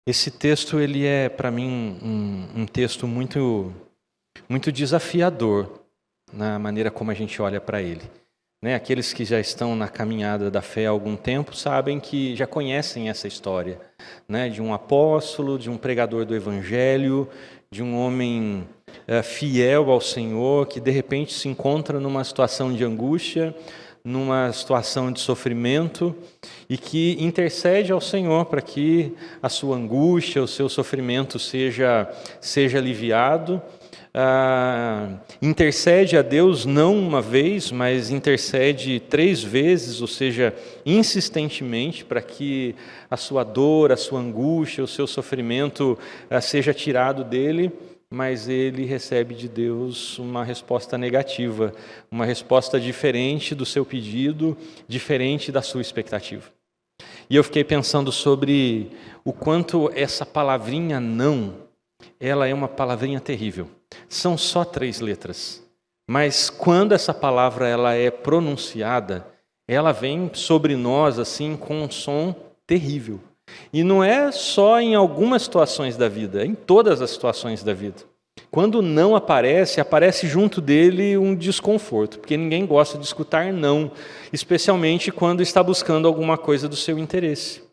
Esse texto ele é, para mim, um texto muito, muito desafiador na maneira como a gente olha para ele. Né? Aqueles que já estão na caminhada da fé há algum tempo sabem que já conhecem essa história, né? De um apóstolo, de um pregador do evangelho, de um homem fiel ao Senhor que de repente se encontra numa situação de angústia, numa situação de sofrimento e que intercede ao Senhor para que a sua angústia, o seu sofrimento seja aliviado. Intercede a Deus não uma vez, mas intercede 3 vezes, ou seja, insistentemente, para que a sua dor, a sua angústia, o seu sofrimento seja tirado dele, mas ele recebe de Deus uma resposta negativa, uma resposta diferente do seu pedido, diferente da sua expectativa. E eu fiquei pensando sobre o quanto essa palavrinha não, ela é uma palavrinha terrível. São só 3 letras, mas quando essa palavra ela é pronunciada, ela vem sobre nós assim com um som terrível. E não é só em algumas situações da vida, é em todas as situações da vida. Quando não aparece junto dele um desconforto, porque ninguém gosta de escutar não, especialmente quando está buscando alguma coisa do seu interesse.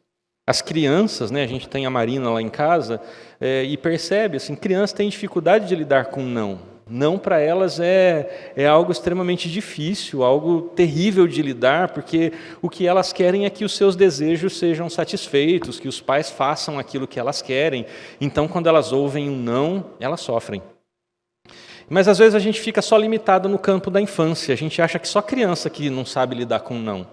As crianças, né, a gente tem a Marina lá em casa, e percebe, assim, crianças têm dificuldade de lidar com não. Não para elas é algo extremamente difícil, algo terrível de lidar, porque o que elas querem é que os seus desejos sejam satisfeitos, que os pais façam aquilo que elas querem. Então, quando elas ouvem um não, elas sofrem. Mas às vezes a gente fica só limitado no campo da infância, a gente acha que só criança que não sabe lidar com não.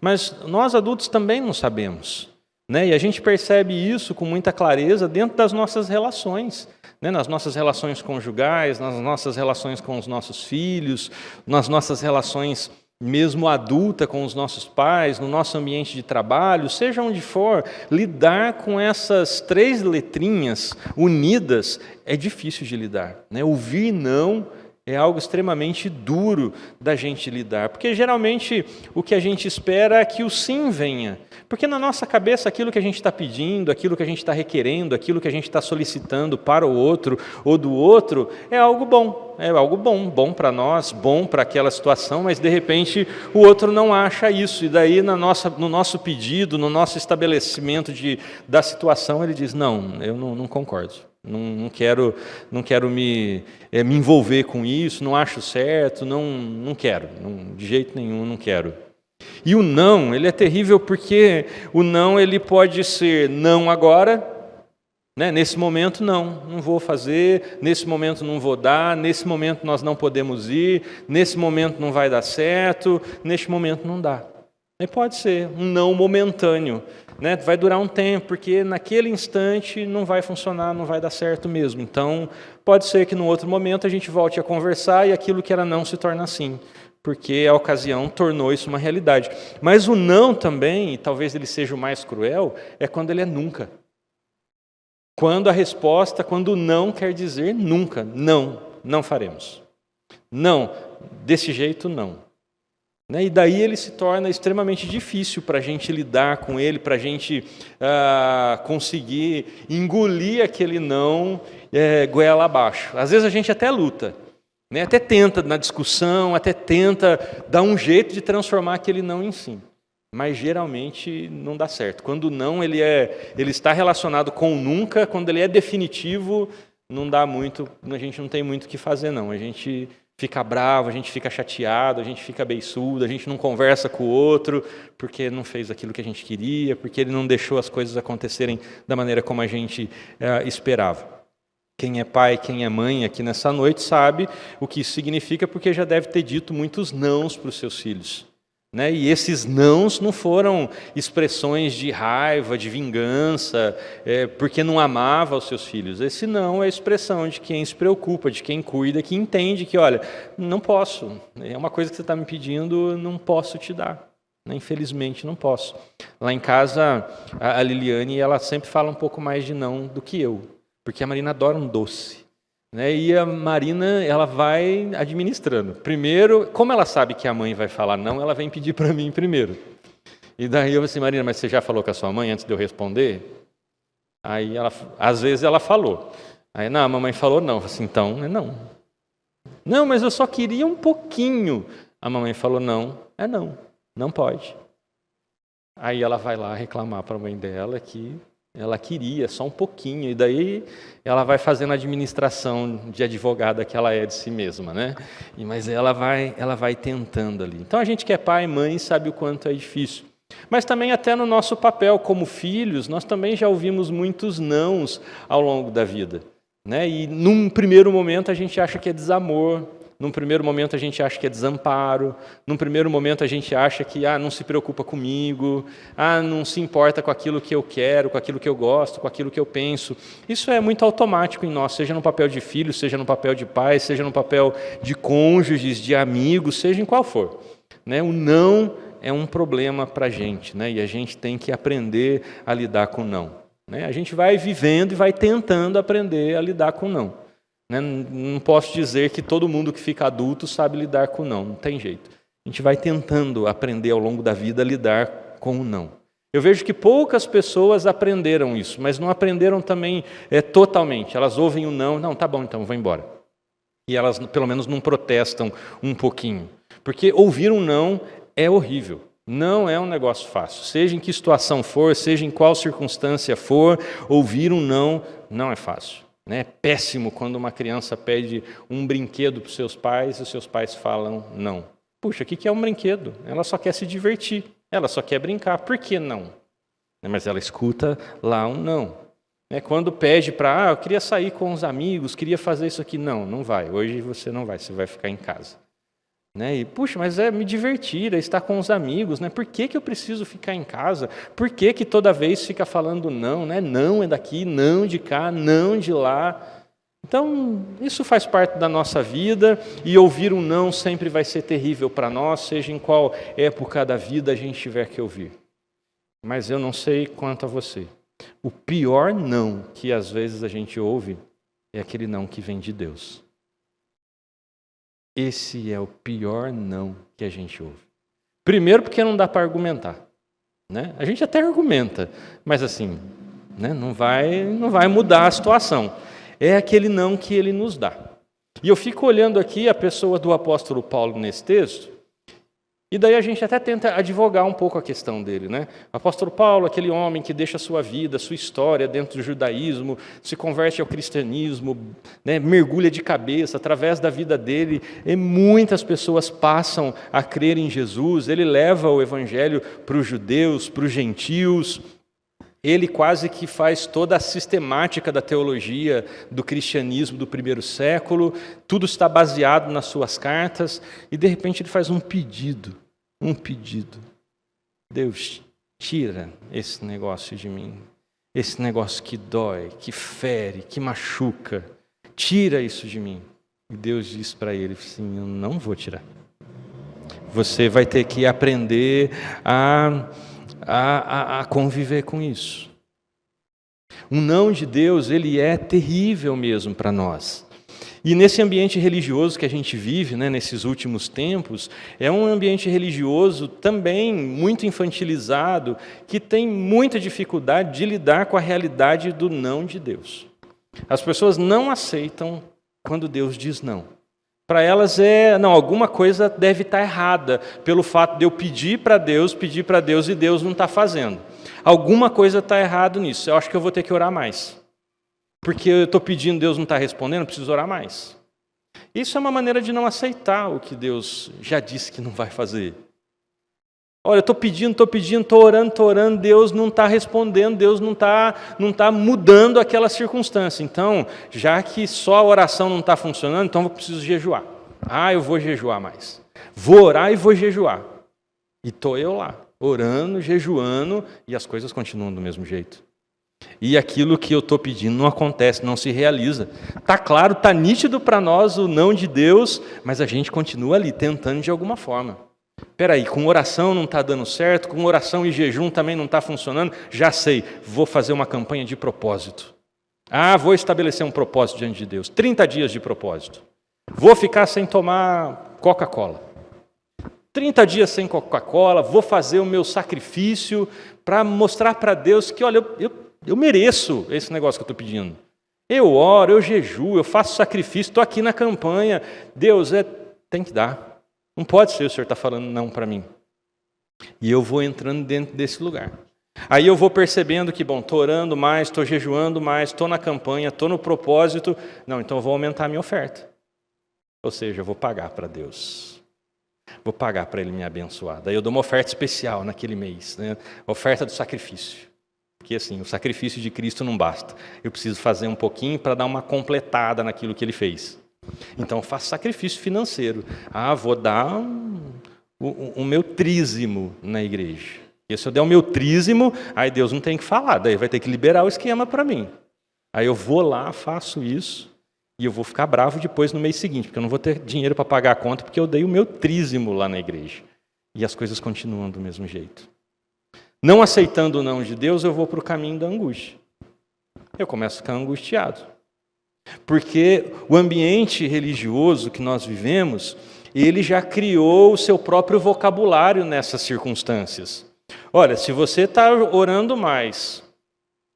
Mas nós adultos também não sabemos. Né? E a gente percebe isso com muita clareza dentro das nossas relações, né? Nas nossas relações conjugais, nas nossas relações com os nossos filhos, nas nossas relações mesmo adulta com os nossos pais, no nosso ambiente de trabalho, seja onde for, lidar com essas 3 letrinhas unidas é difícil de lidar. Né? Ouvir não é algo extremamente duro da gente lidar, porque geralmente o que a gente espera é que o sim venha. Porque na nossa cabeça aquilo que a gente está pedindo, aquilo que a gente está requerendo, aquilo que a gente está solicitando para o outro ou do outro, é algo bom para nós, bom para aquela situação, mas de repente o outro não acha isso, e daí no nosso pedido, no nosso estabelecimento da situação, ele diz, não, eu não concordo. Não quero me envolver com isso, não acho certo, não quero, de jeito nenhum, não quero. E o não, ele é terrível porque o não ele pode ser não agora, né? Nesse momento não vou fazer, nesse momento não vou dar, nesse momento nós não podemos ir, nesse momento não vai dar certo, neste momento não dá. E pode ser um não momentâneo, né? Vai durar um tempo, porque naquele instante não vai funcionar, não vai dar certo mesmo. Então, pode ser que no outro momento a gente volte a conversar e aquilo que era não se torna sim, porque a ocasião tornou isso uma realidade. Mas o não também, e talvez ele seja o mais cruel, é quando ele é nunca. Quando o não quer dizer nunca, não faremos. Não, desse jeito não. E daí ele se torna extremamente difícil para a gente lidar com ele, para a gente conseguir engolir aquele não goela abaixo. Às vezes a gente até luta, né? Até tenta na discussão, até tenta dar um jeito de transformar aquele não em sim. Mas geralmente não dá certo. Quando o não ele está relacionado com o nunca, quando ele é definitivo, não dá muito, a gente não tem muito o que fazer não. A gente fica bravo, a gente fica chateado, a gente fica beiçudo, a gente não conversa com o outro porque não fez aquilo que a gente queria, porque ele não deixou as coisas acontecerem da maneira como a gente esperava. Quem é pai, quem é mãe aqui nessa noite sabe o que isso significa, porque já deve ter dito muitos nãos para os seus filhos. Né? E esses nãos não foram expressões de raiva, de vingança, porque não amava os seus filhos. Esse não é a expressão de quem se preocupa, de quem cuida, que entende que, olha, não posso, é uma coisa que você está me pedindo, não posso te dar. Infelizmente, não posso. Lá em casa, a Liliane, ela sempre fala um pouco mais de não do que eu, porque a Marina adora um doce. E a Marina, ela vai administrando. Primeiro, como ela sabe que a mãe vai falar não, ela vem pedir para mim primeiro. E daí eu falei assim, Marina, mas você já falou com a sua mãe antes de eu responder? Aí, às vezes, ela falou. Aí, não, a mamãe falou não. Eu falei assim, então, é não. Não, mas eu só queria um pouquinho. A mamãe falou não, é não, não pode. Aí ela vai lá reclamar para a mãe dela que ela queria só um pouquinho. E daí ela vai fazendo a administração de advogada que ela é de si mesma, né? Mas ela vai tentando ali. Então a gente que é pai e mãe sabe o quanto é difícil. Mas também até no nosso papel como filhos, nós também já ouvimos muitos nãos ao longo da vida, né? E num primeiro momento a gente acha que é desamor, num primeiro momento a gente acha que é desamparo, num primeiro momento a gente acha que não se preocupa comigo, não se importa com aquilo que eu quero, com aquilo que eu gosto, com aquilo que eu penso. Isso é muito automático em nós, seja no papel de filho, seja no papel de pai, seja no papel de cônjuges, de amigos, seja em qual for, né? O não é um problema para a gente, né? E a gente tem que aprender a lidar com o não, né? A gente vai vivendo e vai tentando aprender a lidar com o não, né? Não posso dizer que todo mundo que fica adulto sabe lidar com o não, não tem jeito. A gente vai tentando aprender ao longo da vida a lidar com o não. Eu vejo que poucas pessoas aprenderam isso, mas não aprenderam também totalmente. Elas ouvem o não, tá bom, então vou embora. E elas pelo menos não protestam um pouquinho, porque ouvir um não é horrível, não é um negócio fácil. Seja em que situação for, seja em qual circunstância for, ouvir um não é fácil. É péssimo quando uma criança pede um brinquedo para os seus pais e os seus pais falam não. Puxa, o que é um brinquedo? Ela só quer se divertir, ela só quer brincar, por que não? Mas ela escuta lá um não. Quando pede para, eu queria sair com os amigos, queria fazer isso aqui, não vai, hoje você não vai, você vai ficar em casa. E, puxa, mas é me divertir, é estar com os amigos, né? Por que eu preciso ficar em casa? Por que toda vez fica falando não, né? Não é daqui, não de cá, não de lá. Então, isso faz parte da nossa vida e ouvir um não sempre vai ser terrível para nós, seja em qual época da vida a gente tiver que ouvir. Mas eu não sei quanto a você. O pior não que às vezes a gente ouve é aquele não que vem de Deus. Esse é o pior não que a gente ouve. Primeiro porque não dá para argumentar, né? A gente até argumenta, mas assim, né? não vai mudar a situação. É aquele não que ele nos dá. E eu fico olhando aqui a pessoa do apóstolo Paulo nesse texto, e daí a gente até tenta advogar um pouco a questão dele, né? O apóstolo Paulo, aquele homem que deixa a sua vida, a sua história dentro do judaísmo, se converte ao cristianismo, né? Mergulha de cabeça através da vida dele, e muitas pessoas passam a crer em Jesus, ele leva o evangelho para os judeus, para os gentios, ele quase que faz toda a sistemática da teologia do cristianismo do primeiro século, tudo está baseado nas suas cartas, e de repente ele faz um pedido. Deus, tira esse negócio de mim, esse negócio que dói, que fere, que machuca, tira isso de mim. E Deus diz para ele assim, eu não vou tirar. Você vai ter que aprender a conviver com isso. O não de Deus, ele é terrível mesmo para nós. E nesse ambiente religioso que a gente vive, né, nesses últimos tempos, é um ambiente religioso também muito infantilizado, que tem muita dificuldade de lidar com a realidade do não de Deus. As pessoas não aceitam quando Deus diz não. Para elas alguma coisa deve estar errada pelo fato de eu pedir para Deus e Deus não está fazendo. Alguma coisa está errada nisso, eu acho que eu vou ter que orar mais. Porque eu estou pedindo, Deus não está respondendo, eu preciso orar mais. Isso é uma maneira de não aceitar o que Deus já disse que não vai fazer. Olha, eu estou pedindo, estou orando, Deus não está respondendo, Deus não está mudando aquela circunstância. Então, já que só a oração não está funcionando, então eu preciso jejuar. Eu vou jejuar mais. Vou orar e vou jejuar. E estou eu lá, orando, jejuando, e as coisas continuam do mesmo jeito. E aquilo que eu estou pedindo não acontece, não se realiza. Está claro, está nítido para nós o não de Deus, mas a gente continua ali, tentando de alguma forma. Espera aí, com oração não está dando certo, com oração e jejum também não está funcionando, já sei, vou fazer uma campanha de propósito. Vou estabelecer um propósito diante de Deus, 30 dias de propósito. Vou ficar sem tomar Coca-Cola. 30 dias sem Coca-Cola, vou fazer o meu sacrifício para mostrar para Deus que, olha, Eu mereço esse negócio que eu estou pedindo. Eu oro, eu jejuo, eu faço sacrifício, estou aqui na campanha. Deus, tem que dar. Não pode ser o Senhor está falando não para mim. E eu vou entrando dentro desse lugar. Aí eu vou percebendo que, estou orando mais, estou jejuando mais, estou na campanha, estou no propósito. Não, então eu vou aumentar a minha oferta. Ou seja, eu vou pagar para Deus. Vou pagar para Ele me abençoar. Daí eu dou uma oferta especial naquele mês, né? Oferta do sacrifício. Porque assim, o sacrifício de Cristo não basta. Eu preciso fazer um pouquinho para dar uma completada naquilo que Ele fez. Então eu faço sacrifício financeiro. Vou dar o meu trízimo na igreja. E se eu der o meu trízimo, aí Deus não tem que falar. Daí vai ter que liberar o esquema para mim. Aí eu vou lá, faço isso. E eu vou ficar bravo depois no mês seguinte, porque eu não vou ter dinheiro para pagar a conta, porque eu dei o meu trízimo lá na igreja. E as coisas continuam do mesmo jeito. Não aceitando o não de Deus, eu vou para o caminho da angústia. Eu começo a ficar angustiado. Porque o ambiente religioso que nós vivemos, ele já criou o seu próprio vocabulário nessas circunstâncias. Olha, se você está orando mais,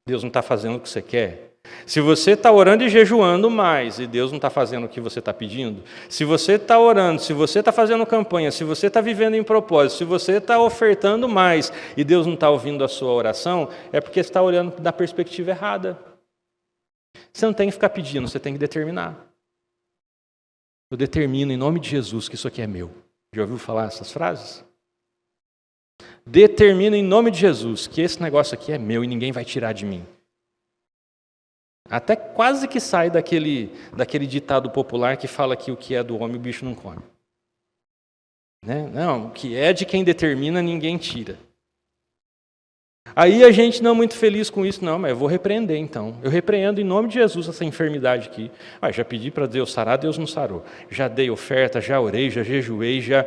Deus não está fazendo o que você quer. Se você está orando e jejuando mais e Deus não está fazendo o que você está pedindo, se você está orando, se você está fazendo campanha, se você está vivendo em propósito, se você está ofertando mais e Deus não está ouvindo a sua oração, é porque você está olhando da perspectiva errada. Você não tem que ficar pedindo, você tem que determinar. Eu determino em nome de Jesus que isso aqui é meu. Já ouviu falar essas frases? Determino em nome de Jesus que esse negócio aqui é meu e ninguém vai tirar de mim. Até quase que sai daquele ditado popular que fala que o que é do homem o bicho não come. Né? Não, o que é de quem determina ninguém tira. Aí a gente não é muito feliz com isso, não, mas eu vou repreender então. Eu repreendo em nome de Jesus essa enfermidade aqui. Já pedi para Deus sarar, Deus não sarou. Já dei oferta, já orei, já jejuei, já...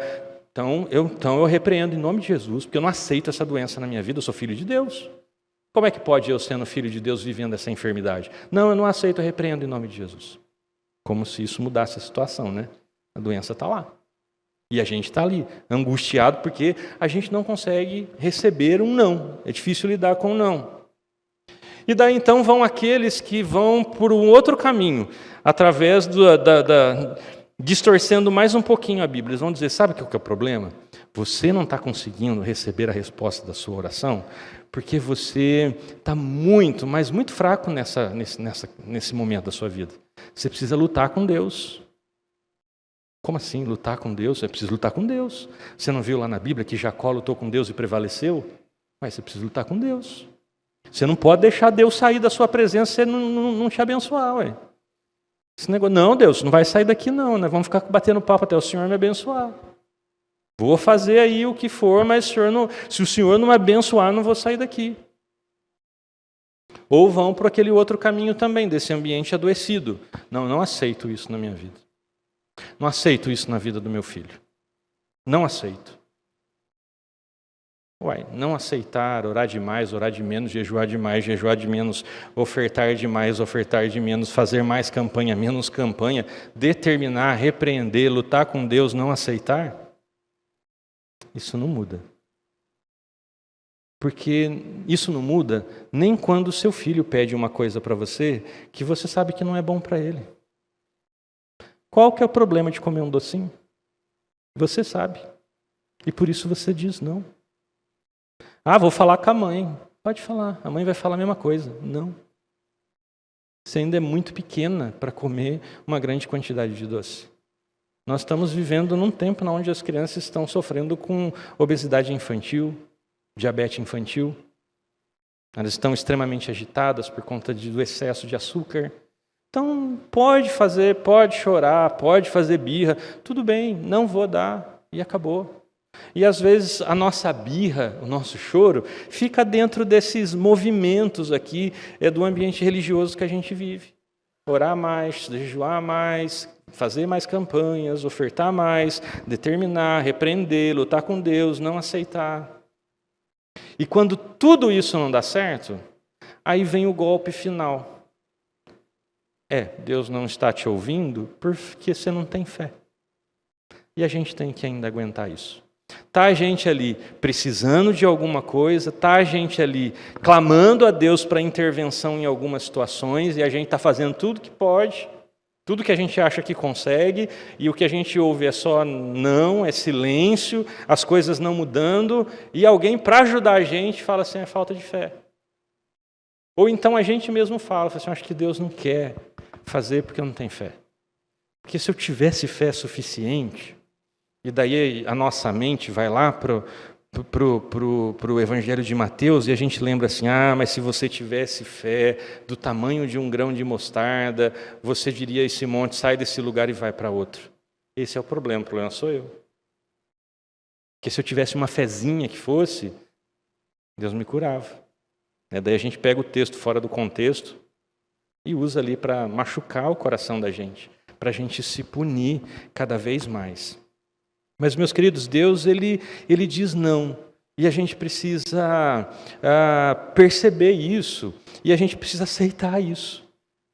Então eu repreendo em nome de Jesus, porque eu não aceito essa doença na minha vida, eu sou filho de Deus. Como é que pode eu, sendo filho de Deus, vivendo essa enfermidade? Não, eu não aceito, eu repreendo em nome de Jesus. Como se isso mudasse a situação, né? A doença está lá. E a gente está ali, angustiado, porque a gente não consegue receber um não. É difícil lidar com um não. E daí então vão aqueles que vão por um outro caminho, através distorcendo mais um pouquinho a Bíblia. Eles vão dizer, sabe o que é o problema? Você não está conseguindo receber a resposta da sua oração porque você está muito, mas muito fraco nesse momento da sua vida. Você precisa lutar com Deus. Como assim, lutar com Deus? Você precisa lutar com Deus. Você não viu lá na Bíblia que Jacó lutou com Deus e prevaleceu? Mas você precisa lutar com Deus. Você não pode deixar Deus sair da sua presença e você não te abençoar. Ué. Esse negócio, não, Deus, não vai sair daqui não. Nós vamos ficar batendo papo até o Senhor me abençoar. Vou fazer aí o que for, mas se o Senhor não me abençoar, não vou sair daqui. Ou vão para aquele outro caminho também, desse ambiente adoecido. Não aceito isso na minha vida. Não aceito isso na vida do meu filho. Não aceito. Não aceitar, orar demais, orar de menos, jejuar demais, jejuar de menos, ofertar demais, ofertar de menos, fazer mais campanha, menos campanha, determinar, repreender, lutar com Deus, não aceitar, isso não muda. Porque isso não muda nem quando o seu filho pede uma coisa para você que você sabe que não é bom para ele. Qual que é o problema de comer um docinho? Você sabe. E por isso você diz não. Vou falar com a mãe. Pode falar. A mãe vai falar a mesma coisa. Não. Você ainda é muito pequena para comer uma grande quantidade de doce. Nós estamos vivendo num tempo onde as crianças estão sofrendo com obesidade infantil, diabetes infantil. Elas estão extremamente agitadas por conta do excesso de açúcar. Então, pode fazer, pode chorar, pode fazer birra. Tudo bem, não vou dar. E acabou. E às vezes a nossa birra, o nosso choro, fica dentro desses movimentos aqui do ambiente religioso que a gente vive. Orar mais, jejuar mais, fazer mais campanhas, ofertar mais, determinar, repreender, lutar com Deus, não aceitar. E quando tudo isso não dá certo, aí vem o golpe final. Deus não está te ouvindo porque você não tem fé. E a gente tem que ainda aguentar isso. Tá a gente ali precisando de alguma coisa, tá a gente ali clamando a Deus para intervenção em algumas situações, e a gente está fazendo tudo que pode, tudo que a gente acha que consegue, e o que a gente ouve é só não, é silêncio, as coisas não mudando, e alguém, para ajudar a gente, fala assim, é falta de fé. Ou então a gente mesmo fala assim, acho que Deus não quer fazer porque eu não tenho fé. Porque se eu tivesse fé suficiente, e daí a nossa mente vai lá para o Evangelho de Mateus, e a gente lembra assim, mas se você tivesse fé do tamanho de um grão de mostarda, você diria a esse monte, sai desse lugar e vai para outro. Esse é o problema sou eu. Porque se eu tivesse uma fezinha que fosse, Deus me curava. Daí a gente pega o texto fora do contexto e usa ali para machucar o coração da gente, para a gente se punir cada vez mais. Mas, meus queridos, Deus ele diz não, e a gente precisa perceber isso, e a gente precisa aceitar isso.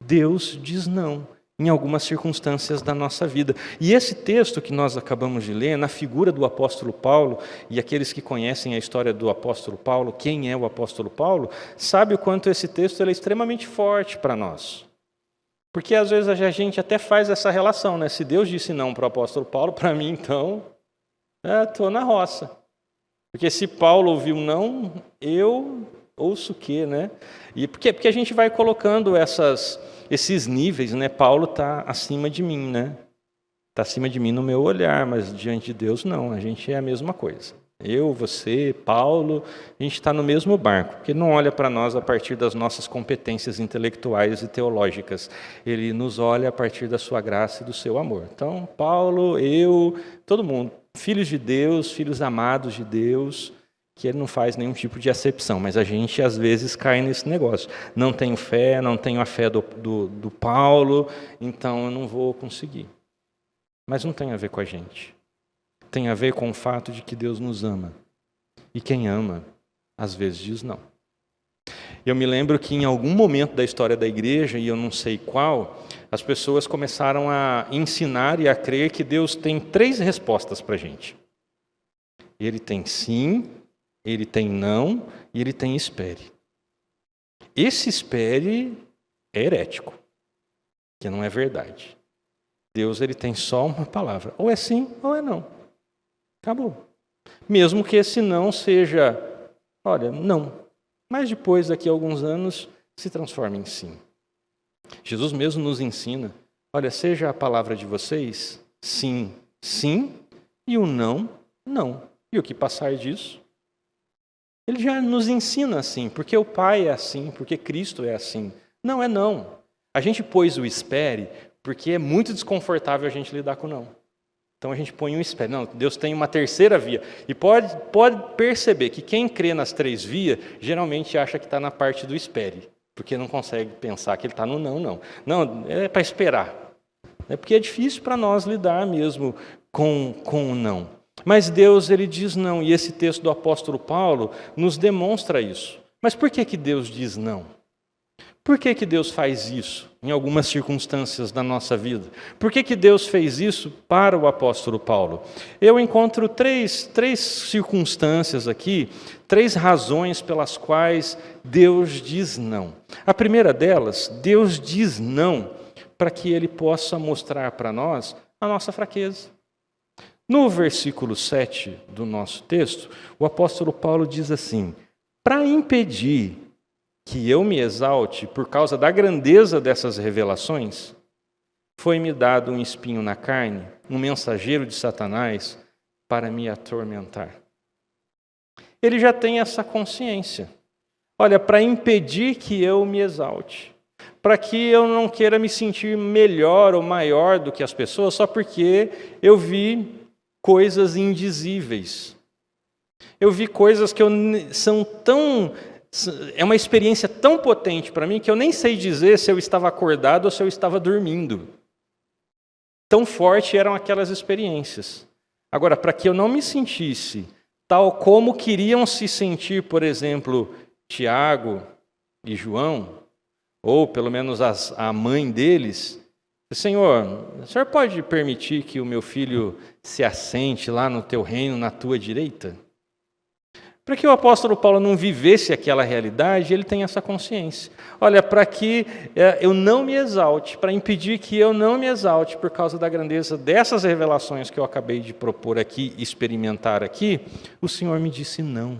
Deus diz não em algumas circunstâncias da nossa vida. E esse texto que nós acabamos de ler, na figura do apóstolo Paulo, e aqueles que conhecem a história do apóstolo Paulo, quem é o apóstolo Paulo, sabe o quanto esse texto é extremamente forte para nós. Porque às vezes a gente até faz essa relação, né? Se Deus disse não para o apóstolo Paulo, para mim então, estou na roça. Porque se Paulo ouviu não, eu ouço o quê, né? E porque a gente vai colocando esses níveis, né? Paulo está acima de mim, né? Está acima de mim no meu olhar, mas diante de Deus não, a gente é a mesma coisa. Eu, você, Paulo, a gente está no mesmo barco, porque não olha para nós a partir das nossas competências intelectuais e teológicas. Ele nos olha a partir da sua graça e do seu amor. Então, Paulo, eu, todo mundo, filhos de Deus, filhos amados de Deus, que ele não faz nenhum tipo de acepção, mas a gente às vezes cai nesse negócio. Não tenho fé, não tenho a fé do Paulo, então eu não vou conseguir. Mas não tem a ver com a gente. Tem a ver com o fato de que Deus nos ama. E quem ama, às vezes diz não. Eu me lembro que em algum momento da história da igreja, e eu não sei qual, as pessoas começaram a ensinar e a crer que Deus tem 3 respostas para a gente. Ele tem sim, ele tem não e ele tem espere. Esse espere é herético, que não é verdade. Deus ele tem só uma palavra, ou é sim ou é não. Acabou. Mesmo que esse não seja, olha, não. Mas depois, daqui a alguns anos, se transforma em sim. Jesus mesmo nos ensina, olha, seja a palavra de vocês, sim, sim, e o não, não. E o que passar disso? Ele já nos ensina assim, porque o Pai é assim, porque Cristo é assim. Não é não. A gente pôs o espere, porque é muito desconfortável a gente lidar com não. Então a gente põe um espere. Não, Deus tem uma terceira via. E pode perceber que quem crê nas 3 vias, geralmente acha que está na parte do espere, porque não consegue pensar que ele está no não, não. Não, é para esperar. É porque é difícil para nós lidar mesmo com o não. Mas Deus, ele diz não, e esse texto do apóstolo Paulo nos demonstra isso. Mas por que Deus diz não? Por que Deus faz isso em algumas circunstâncias da nossa vida? Por que Deus fez isso para o apóstolo Paulo? Eu encontro três circunstâncias aqui, 3 razões pelas quais Deus diz não. A primeira delas, Deus diz não para que Ele possa mostrar para nós a nossa fraqueza. No versículo 7 do nosso texto, o apóstolo Paulo diz assim, para impedir que eu me exalte por causa da grandeza dessas revelações, foi-me dado um espinho na carne, um mensageiro de Satanás, para me atormentar. Ele já tem essa consciência. Olha, para impedir que eu me exalte, para que eu não queira me sentir melhor ou maior do que as pessoas, só porque eu vi coisas indizíveis. Eu vi coisas que é uma experiência tão potente para mim que eu nem sei dizer se eu estava acordado ou se eu estava dormindo. Tão forte eram aquelas experiências. Agora, para que eu não me sentisse tal como queriam se sentir, por exemplo, Tiago e João, ou pelo menos a mãe deles, Senhor, o Senhor pode permitir que o meu filho se assente lá no teu reino, na tua direita? Para que o apóstolo Paulo não vivesse aquela realidade, ele tem essa consciência. Olha, para que eu não me exalte, para impedir que eu não me exalte por causa da grandeza dessas revelações que eu acabei de propor aqui, experimentar aqui, o Senhor me disse não.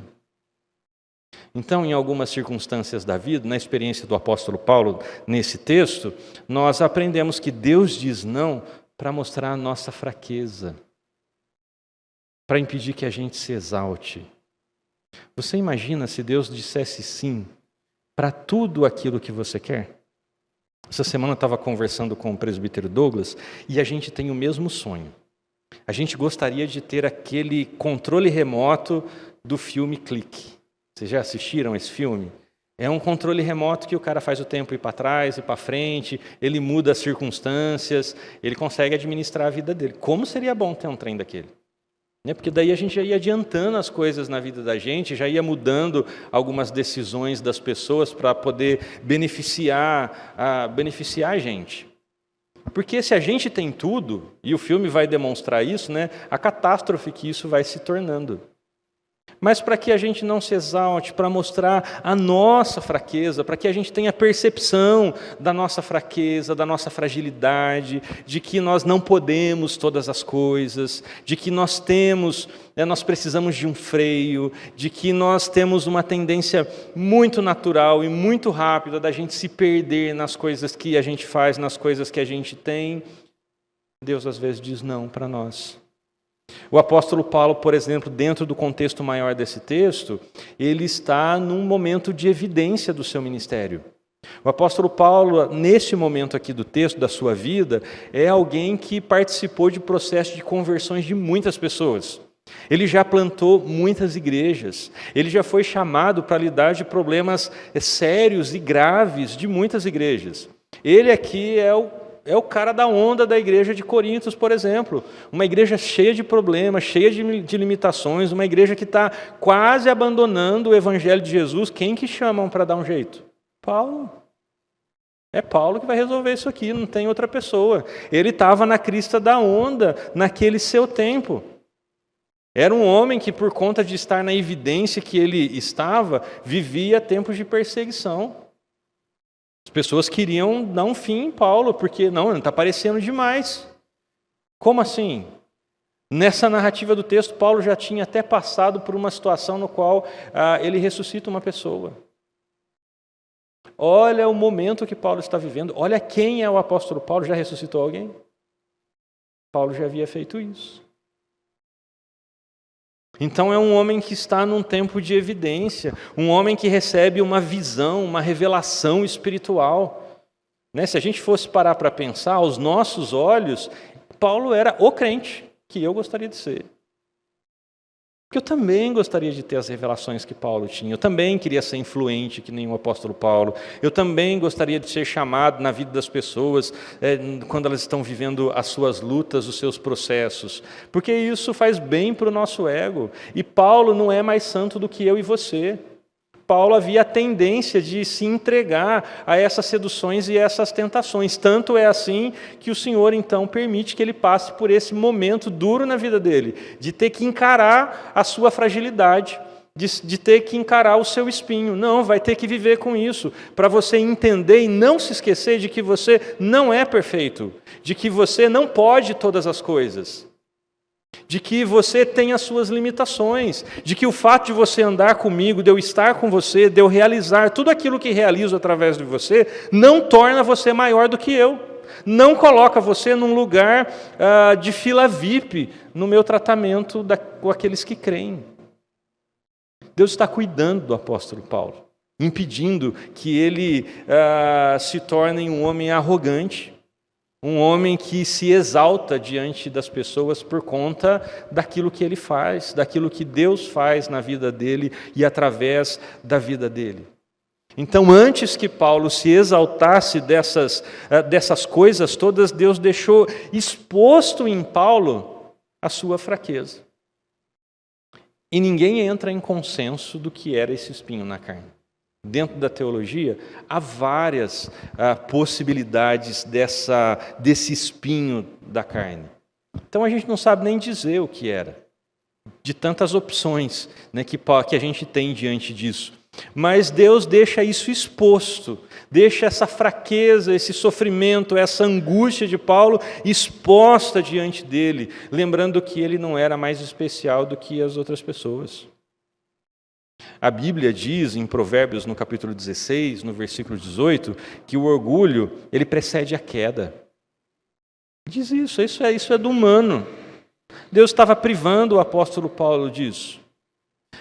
Então, em algumas circunstâncias da vida, na experiência do apóstolo Paulo, nesse texto, nós aprendemos que Deus diz não para mostrar a nossa fraqueza, para impedir que a gente se exalte. Você imagina se Deus dissesse sim para tudo aquilo que você quer? Essa semana eu estava conversando com o presbítero Douglas e a gente tem o mesmo sonho. A gente gostaria de ter aquele controle remoto do filme Clique. Vocês já assistiram esse filme? É um controle remoto que o cara faz o tempo ir para trás e para frente, ele muda as circunstâncias, ele consegue administrar a vida dele. Como seria bom ter um trem daquele? Porque daí a gente já ia adiantando as coisas na vida da gente, já ia mudando algumas decisões das pessoas para poder beneficiar a gente. Porque se a gente tem tudo, e o filme vai demonstrar isso, a catástrofe que isso vai se tornando. Mas para que a gente não se exalte, para mostrar a nossa fraqueza, para que a gente tenha percepção da nossa fraqueza, da nossa fragilidade, de que nós não podemos todas as coisas, de que nós precisamos de um freio, de que nós temos uma tendência muito natural e muito rápida da gente se perder nas coisas que a gente faz, nas coisas que a gente tem. Deus às vezes diz não para nós. O apóstolo Paulo, por exemplo, dentro do contexto maior desse texto, ele está num momento de evidência do seu ministério. O apóstolo Paulo, nesse momento aqui do texto da sua vida, é alguém que participou de processo de conversões de muitas pessoas. Ele já plantou muitas igrejas, ele já foi chamado para lidar de problemas sérios e graves de muitas igrejas. Ele aqui é o cara da onda da igreja de Corintos, por exemplo. Uma igreja cheia de problemas, cheia de limitações, uma igreja que está quase abandonando o evangelho de Jesus. Quem que chamam para dar um jeito? Paulo. É Paulo que vai resolver isso aqui, não tem outra pessoa. Ele estava na crista da onda naquele seu tempo. Era um homem que, por conta de estar na evidência que ele estava, vivia tempos de perseguição. As pessoas queriam dar um fim em Paulo, porque não está parecendo demais. Como assim? Nessa narrativa do texto, Paulo já tinha até passado por uma situação no qual ele ressuscita uma pessoa. Olha o momento que Paulo está vivendo. Olha quem é o apóstolo Paulo. Já ressuscitou alguém? Paulo já havia feito isso. Então é um homem que está num tempo de evidência, um homem que recebe uma visão, uma revelação espiritual. Se a gente fosse parar para pensar, aos nossos olhos, Paulo era o crente que eu gostaria de ser. Porque eu também gostaria de ter as revelações que Paulo tinha. Eu também queria ser influente, que nem o apóstolo Paulo. Eu também gostaria de ser chamado na vida das pessoas, quando elas estão vivendo as suas lutas, os seus processos. Porque isso faz bem para o nosso ego. E Paulo não é mais santo do que eu e você. Paulo havia a tendência de se entregar a essas seduções e essas tentações. Tanto é assim que o Senhor, então, permite que ele passe por esse momento duro na vida dele, de ter que encarar a sua fragilidade, de ter que encarar o seu espinho. Não, vai ter que viver com isso, para você entender e não se esquecer de que você não é perfeito, de que você não pode todas as coisas, de que você tem as suas limitações, de que o fato de você andar comigo, de eu estar com você, de eu realizar tudo aquilo que realizo através de você, não torna você maior do que eu, não coloca você num lugar de fila VIP no meu tratamento com aqueles que creem. Deus está cuidando do apóstolo Paulo, impedindo que ele se torne um homem arrogante, um homem que se exalta diante das pessoas por conta daquilo que ele faz, daquilo que Deus faz na vida dele e através da vida dele. Então, antes que Paulo se exaltasse dessas coisas todas, Deus deixou exposto em Paulo a sua fraqueza. E ninguém entra em consenso do que era esse espinho na carne. Dentro da teologia, há várias possibilidades desse espinho da carne. Então a gente não sabe nem dizer o que era, de tantas opções, né, que a gente tem diante disso. Mas Deus deixa isso exposto, deixa essa fraqueza, esse sofrimento, essa angústia de Paulo exposta diante dele, lembrando que ele não era mais especial do que as outras pessoas. A Bíblia diz em Provérbios, no capítulo 16, no versículo 18, que o orgulho, ele precede a queda. Diz isso é do humano. Deus estava privando o apóstolo Paulo disso.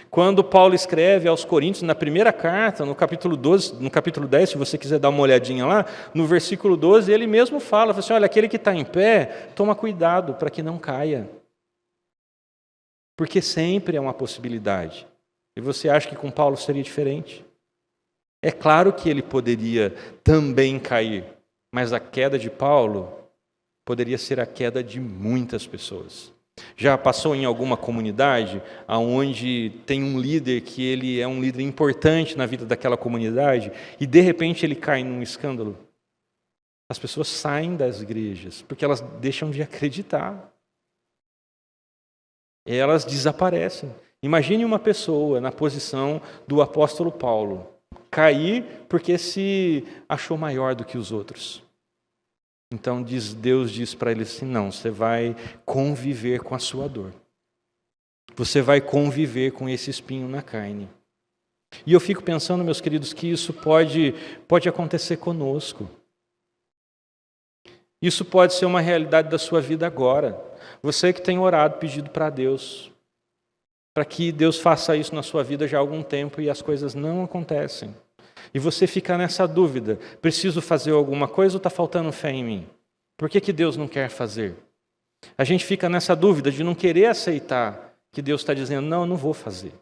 Quando Paulo escreve aos Coríntios, na primeira carta, no capítulo 12, no capítulo 10, se você quiser dar uma olhadinha lá, no versículo 12, ele mesmo fala assim, olha, aquele que está em pé, toma cuidado para que não caia. Porque sempre é uma possibilidade. E você acha que com Paulo seria diferente? É claro que ele poderia também cair, mas a queda de Paulo poderia ser a queda de muitas pessoas. Já passou em alguma comunidade onde tem um líder que ele é um líder importante na vida daquela comunidade e de repente ele cai num escândalo? As pessoas saem das igrejas porque elas deixam de acreditar. Elas desaparecem. Imagine uma pessoa na posição do apóstolo Paulo cair porque se achou maior do que os outros. Então Deus diz para ele assim, não, você vai conviver com a sua dor. Você vai conviver com esse espinho na carne. E eu fico pensando, meus queridos, que isso pode acontecer conosco. Isso pode ser uma realidade da sua vida agora. Você que tem orado, pedido para Deus, para que Deus faça isso na sua vida já há algum tempo e as coisas não acontecem. E você fica nessa dúvida, preciso fazer alguma coisa ou está faltando fé em mim? Por que Deus não quer fazer? A gente fica nessa dúvida de não querer aceitar que Deus está dizendo, não, eu não vou fazer.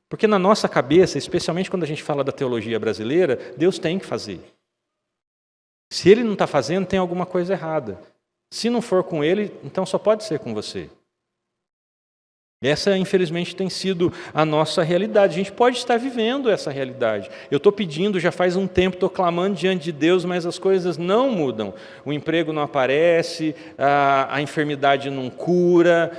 Porque na nossa cabeça, especialmente quando a gente fala da teologia brasileira, Deus tem que fazer. Se Ele não está fazendo, tem alguma coisa errada. Se não for com Ele, então só pode ser com você. Essa, infelizmente, tem sido a nossa realidade. A gente pode estar vivendo essa realidade. Eu estou pedindo, já faz um tempo, estou clamando diante de Deus, mas as coisas não mudam. O emprego não aparece, a enfermidade não cura,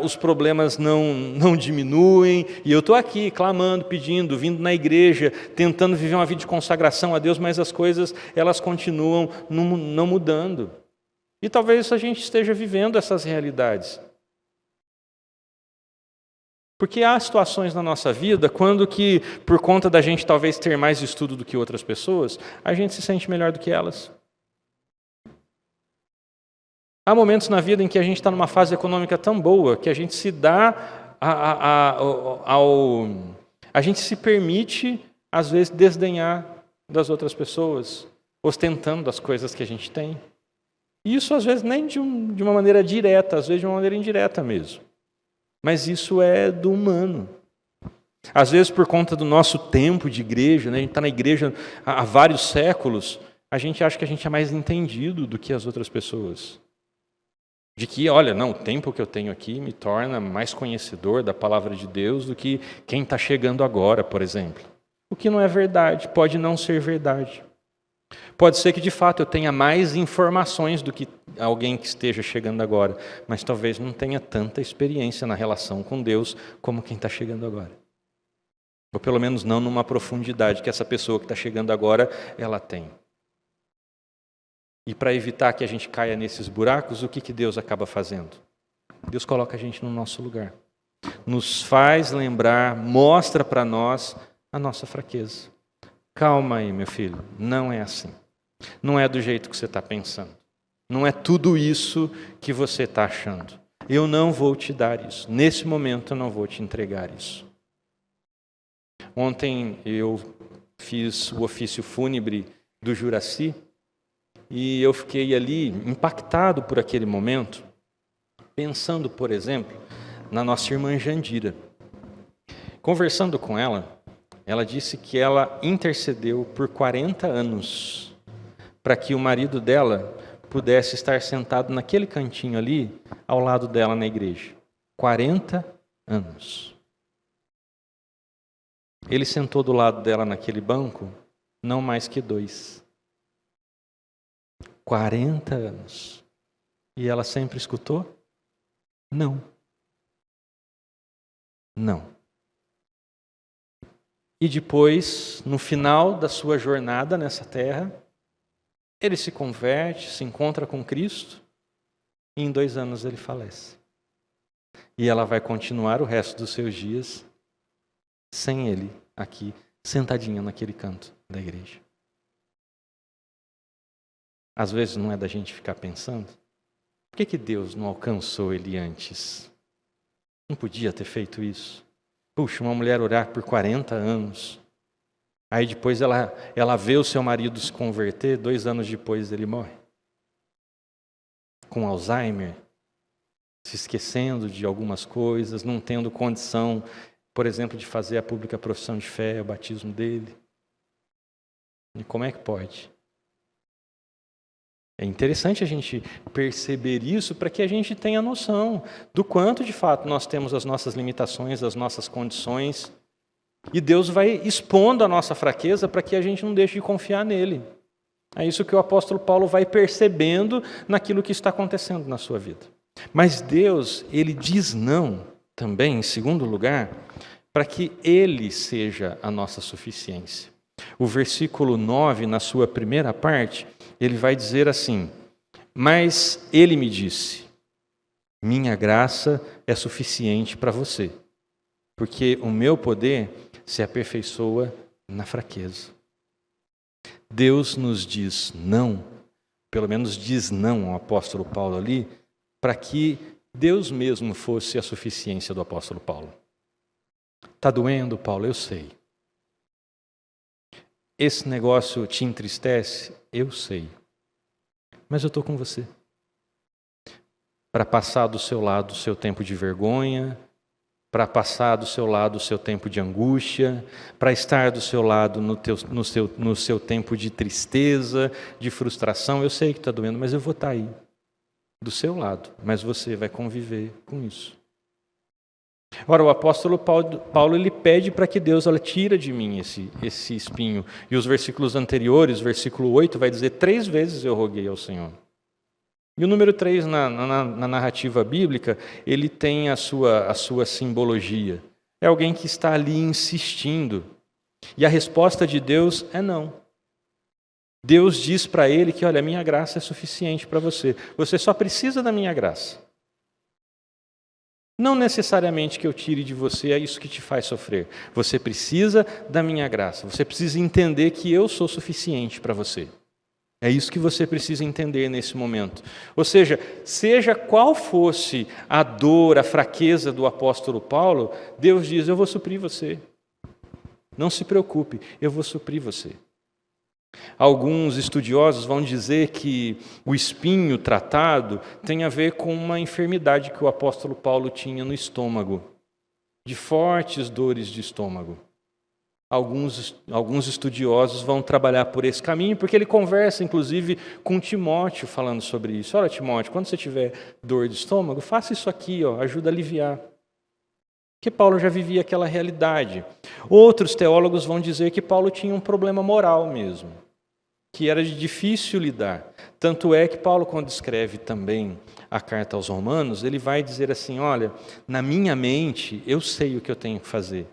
os problemas não diminuem. E eu estou aqui, clamando, pedindo, vindo na igreja, tentando viver uma vida de consagração a Deus, mas as coisas, elas continuam não mudando. E talvez a gente esteja vivendo essas realidades. Porque há situações na nossa vida quando que, por conta da gente talvez ter mais estudo do que outras pessoas, a gente se sente melhor do que elas. Há momentos na vida em que a gente está numa fase econômica tão boa que a gente se dá a gente se permite, às vezes, desdenhar das outras pessoas, ostentando as coisas que a gente tem. E isso, às vezes, nem de uma maneira direta, às vezes de uma maneira indireta mesmo. Mas isso é do humano. Às vezes, por conta do nosso tempo de igreja, né, a gente está na igreja há vários séculos, a gente acha que a gente é mais entendido do que as outras pessoas. De que, olha, não, o tempo que eu tenho aqui me torna mais conhecedor da palavra de Deus do que quem está chegando agora, por exemplo. O que não é verdade, pode não ser verdade. Pode ser que, de fato, eu tenha mais informações do que alguém que esteja chegando agora, mas talvez não tenha tanta experiência na relação com Deus como quem está chegando agora. Ou pelo menos não numa profundidade que essa pessoa que está chegando agora, ela tem. E para evitar que a gente caia nesses buracos, o que Deus acaba fazendo? Deus coloca a gente no nosso lugar. Nos faz lembrar, mostra para nós a nossa fraqueza. Calma aí, meu filho, não é assim. Não é do jeito que você está pensando. Não é tudo isso que você está achando. Eu não vou te dar isso. Nesse momento eu não vou te entregar isso. Ontem eu fiz o ofício fúnebre do Juraci e eu fiquei ali impactado por aquele momento, pensando, por exemplo, na nossa irmã Jandira. Conversando com ela, ela disse que ela intercedeu por 40 anos para que o marido dela pudesse estar sentado naquele cantinho ali, ao lado dela na igreja. 40 anos. Ele sentou do lado dela naquele banco, não mais que 2. 40 anos. E ela sempre escutou? Não. Não. E depois, no final da sua jornada nessa terra, ele se converte, se encontra com Cristo, e em 2 anos ele falece. E ela vai continuar o resto dos seus dias sem ele aqui, sentadinha naquele canto da igreja. Às vezes não é da gente ficar pensando, por que Deus não alcançou ele antes? Não podia ter feito isso. Puxa, uma mulher orar por 40 anos. Aí depois ela vê o seu marido se converter, 2 anos depois ele morre. Com Alzheimer, se esquecendo de algumas coisas, não tendo condição, por exemplo, de fazer a pública profissão de fé, o batismo dele. E como é que pode? É interessante a gente perceber isso para que a gente tenha noção do quanto, de fato, nós temos as nossas limitações, as nossas condições. E Deus vai expondo a nossa fraqueza para que a gente não deixe de confiar nele. É isso que o apóstolo Paulo vai percebendo naquilo que está acontecendo na sua vida. Mas Deus, ele diz não também, em segundo lugar, para que ele seja a nossa suficiência. O versículo 9, na sua primeira parte, ele vai dizer assim: mas ele me disse, minha graça é suficiente para você, porque o meu poder se aperfeiçoa na fraqueza. Deus nos diz não, pelo menos diz não ao apóstolo Paulo ali, para que Deus mesmo fosse a suficiência do apóstolo Paulo. Está doendo, Paulo? Eu sei. Esse negócio te entristece? Eu sei. Mas eu estou com você. Para passar do seu lado o seu tempo de vergonha, para passar do seu lado o seu tempo de angústia, para estar do seu lado no seu tempo de tristeza, de frustração. Eu sei que está doendo, mas eu vou estar aí, do seu lado. Mas você vai conviver com isso. Ora, o apóstolo Paulo ele pede para que Deus tira de mim esse espinho. E os versículos anteriores, versículo 8, vai dizer 3 vezes eu roguei ao Senhor. E o número 3 na narrativa bíblica, ele tem a sua simbologia. É alguém que está ali insistindo. E a resposta de Deus é não. Deus diz para ele que, olha, a minha graça é suficiente para você. Você só precisa da minha graça. Não necessariamente que eu tire de você é isso que te faz sofrer. Você precisa da minha graça. Você precisa entender que eu sou suficiente para você. É isso que você precisa entender nesse momento. Ou seja qual fosse a dor, a fraqueza do apóstolo Paulo, Deus diz, eu vou suprir você. Não se preocupe, eu vou suprir você. Alguns estudiosos vão dizer que o espinho tratado tem a ver com uma enfermidade que o apóstolo Paulo tinha no estômago, de fortes dores de estômago. Alguns estudiosos vão trabalhar por esse caminho, porque ele conversa, inclusive, com Timóteo falando sobre isso. Olha, Timóteo, quando você tiver dor de estômago, faça isso aqui, ajuda a aliviar. Porque Paulo já vivia aquela realidade. Outros teólogos vão dizer que Paulo tinha um problema moral mesmo, que era de difícil lidar. Tanto é que Paulo, quando escreve também a carta aos Romanos, ele vai dizer assim, olha, na minha mente eu sei o que eu tenho que fazer,